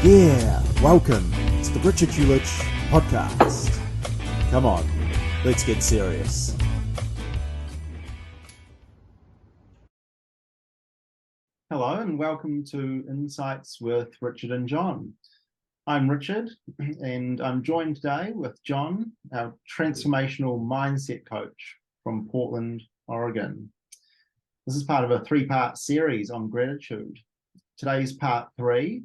Yeah, welcome to the Richard Huljich podcast. Come on, let's get serious. Hello and welcome to Insights with Richard and John. I'm Richard and I'm joined today with John, our transformational mindset coach from Portland, Oregon. This is part of a three-part series on gratitude. Today's part 3.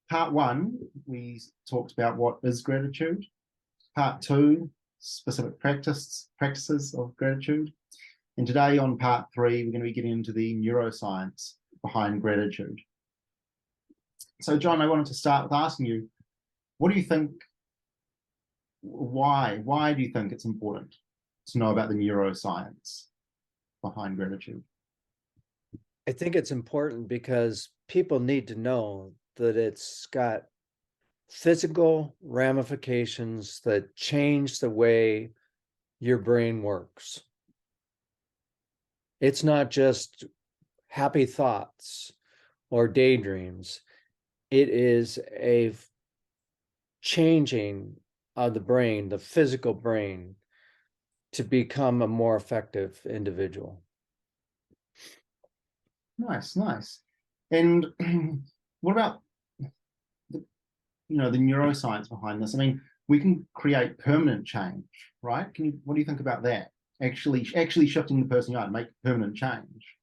Part 1, we talked about what is gratitude. Part 2, specific practices of gratitude. And today on part 3, we're going to be getting into the neuroscience behind gratitude. So John, I wanted to start with asking you, what do you think, why do you think it's important to know about the neuroscience behind gratitude? I think it's important because people need to know that it's got physical ramifications that change the way your brain works. It's not just happy thoughts or daydreams. It is a changing of the brain, the physical brain, to become a more effective individual. Nice. And what about the neuroscience behind this? I mean, we can create permanent change, right? What do you think about that? Actually shifting the person you are to make permanent change.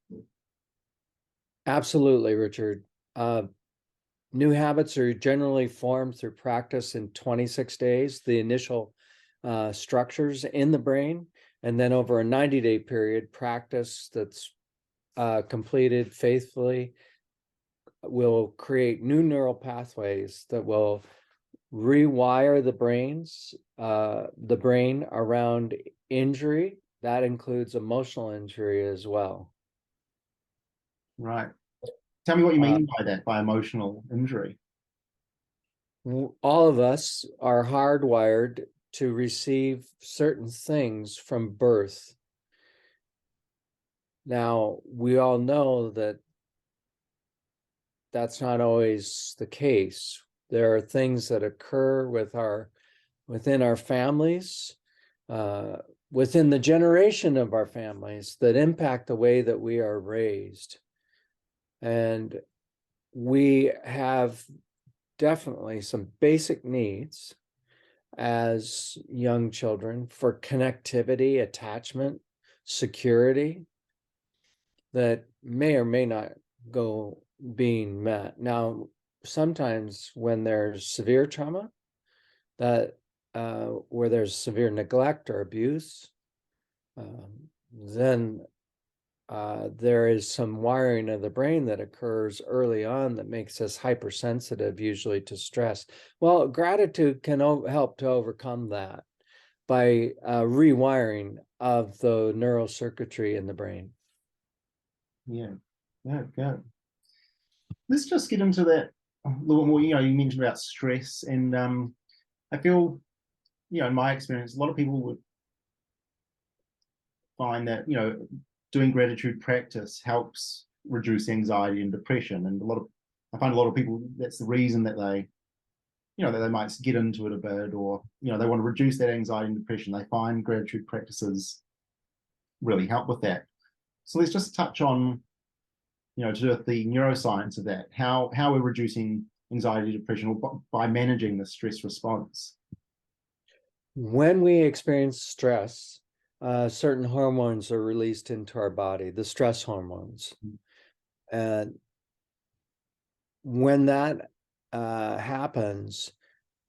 Absolutely, Richard. New habits are generally formed through practice in 26 days, the initial structures in the brain, and then over a 90-day period, practice that's completed faithfully will create new neural pathways that will rewire the brain around injury. That includes emotional injury as well. Right. Tell me what you mean by that, by emotional injury. All of us are hardwired to receive certain things from birth. Now, we all know that that's not always the case. There are things that occur within our families, within the generation of our families, that impact the way that we are raised. And we have definitely some basic needs as young children for connectivity, attachment, security that may or may not go being met. Now, sometimes when there's severe trauma, that where there's severe neglect or abuse, then there is some wiring of the brain that occurs early on that makes us hypersensitive, usually to stress. Well, gratitude can help to overcome that by rewiring of the neural circuitry in the brain. Yeah, good. Let's just get into that a little more. You mentioned about stress, and I feel, in my experience, a lot of people would find that, doing gratitude practice helps reduce anxiety and depression. And I find a lot of people, that's the reason that they might get into it a bit, or, they want to reduce that anxiety and depression. They find gratitude practices really help with that. So let's just touch on, to do with the neuroscience of that, how we're reducing anxiety, depression, or by managing the stress response. When we experience stress, certain hormones are released into our body, the stress hormones. And when that happens,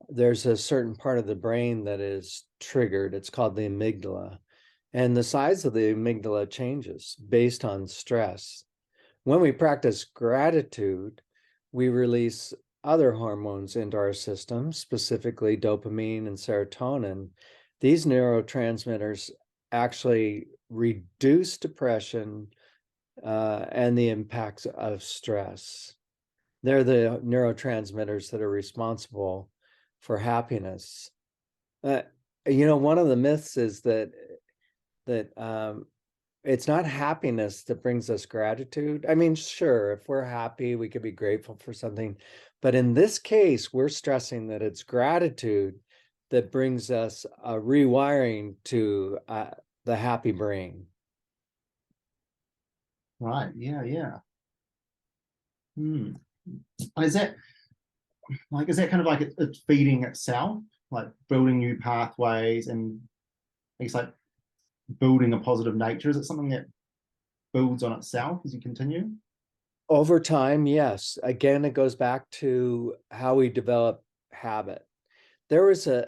there's a certain part of the brain that is triggered. It's called the amygdala. And the size of the amygdala changes based on stress. When we practice gratitude, we release other hormones into our system, specifically dopamine and serotonin. These neurotransmitters actually reduce depression and the impacts of stress. They're the neurotransmitters that are responsible for happiness. One of the myths is that it's not happiness that brings us gratitude. I mean, sure, if we're happy, we could be grateful for something. But in this case, we're stressing that it's gratitude that brings us a rewiring to the happy brain. Right. Yeah. Yeah. Hmm. Is that is that kind of like it's feeding itself, like building new pathways and it's like building a positive nature? Is it something that builds on itself as you continue? Over time, yes. Again, it goes back to how we develop habit. There was a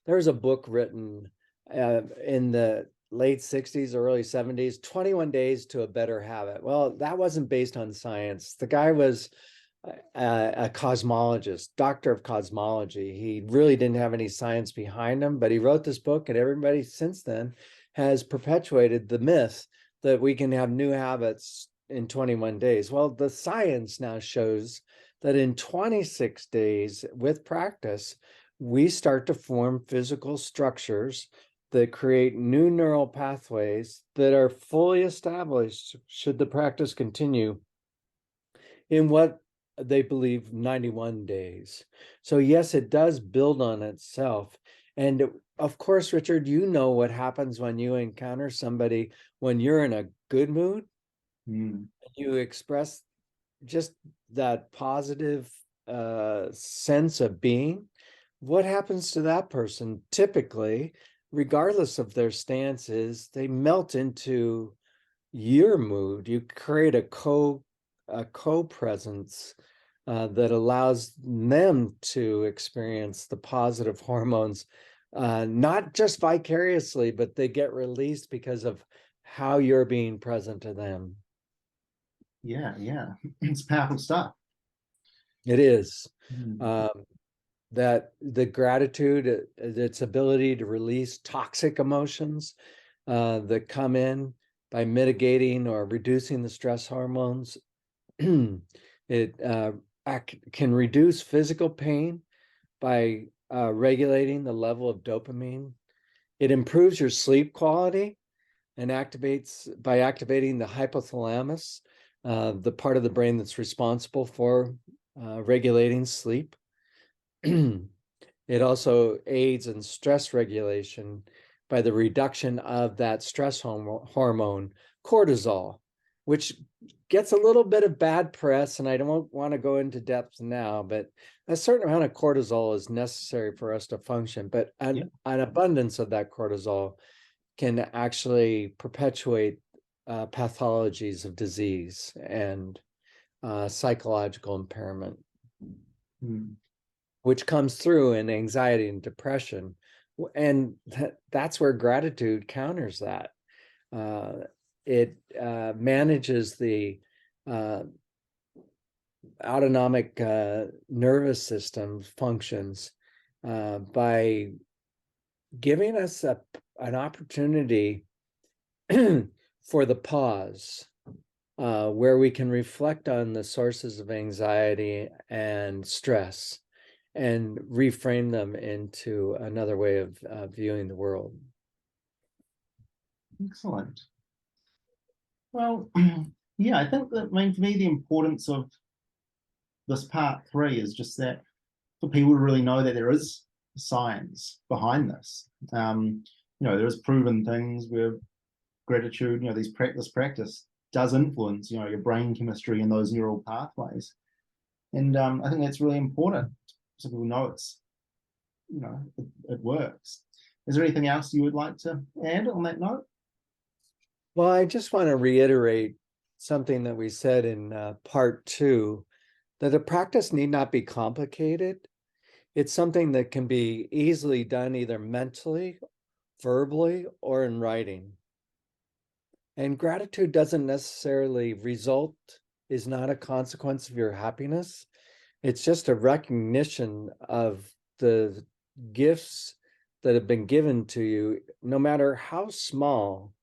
there was a book written in the late 60s or early 70s, 21 Days to a Better Habit. Well, that wasn't based on science. The guy was a cosmologist, doctor of cosmology. He really didn't have any science behind him, but he wrote this book, and everybody since then has perpetuated the myth that we can have new habits in 21 days. Well, the science now shows that in 26 days with practice, we start to form physical structures that create new neural pathways that are fully established should the practice continue in what they believe 91 days. So yes, it does build on itself. And of course, Richard, you know what happens when you encounter somebody when you're in a good mood. You express just that positive sense of being. What happens to that person typically, regardless of their stances, they melt into your mood. You create a co-presence that allows them to experience the positive hormones, not just vicariously, but they get released because of how you're being present to them. Yeah, yeah. It's powerful stuff. It is. Mm. That the gratitude, its ability to release toxic emotions that come in by mitigating or reducing the stress hormones. It can reduce physical pain by regulating the level of dopamine. It improves your sleep quality and activates by activating the hypothalamus, the part of the brain that's responsible for regulating sleep. It also aids in stress regulation by the reduction of that stress hormone, cortisol, which gets a little bit of bad press, and I don't want to go into depth now, but a certain amount of cortisol is necessary for us to function. But an abundance of that cortisol can actually perpetuate pathologies of disease and psychological impairment. Which comes through in anxiety and depression. And that's where gratitude counters that. It manages the autonomic nervous system functions by giving us an opportunity for the pause, where we can reflect on the sources of anxiety and stress and reframe them into another way of viewing the world. Excellent. Well, yeah, I think that, I mean, for me, the importance of this part 3 is just that for people to really know that there is science behind this. There is proven things where gratitude, this practice does influence, your brain chemistry and those neural pathways. And I think that's really important so people know it works. Is there anything else you would like to add on that note? Well, I just want to reiterate something that we said in part 2, that a practice need not be complicated. It's something that can be easily done either mentally, verbally, or in writing. And gratitude doesn't necessarily is not a consequence of your happiness. It's just a recognition of the gifts that have been given to you, no matter how small.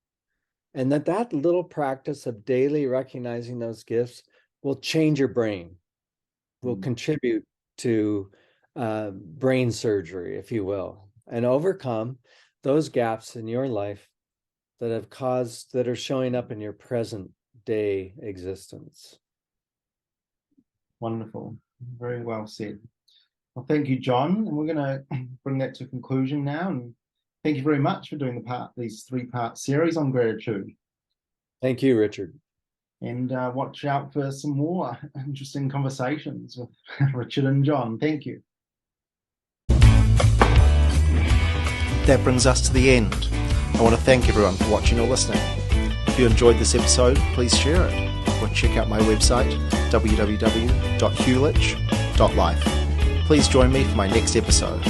And that little practice of daily recognizing those gifts will change your brain, will contribute to brain surgery, if you will, and overcome those gaps in your life that are showing up in your present day existence. Wonderful. Very well said. Well, thank you, John. And we're going to bring that to a conclusion now. And thank you very much for doing these 3-part series on gratitude. Thank you, Richard. And watch out for some more interesting conversations with Richard and John. Thank you. That brings us to the end. I want to thank everyone for watching or listening. If you enjoyed this episode, please share it or check out my website, www.huljich.life. Please join me for my next episode.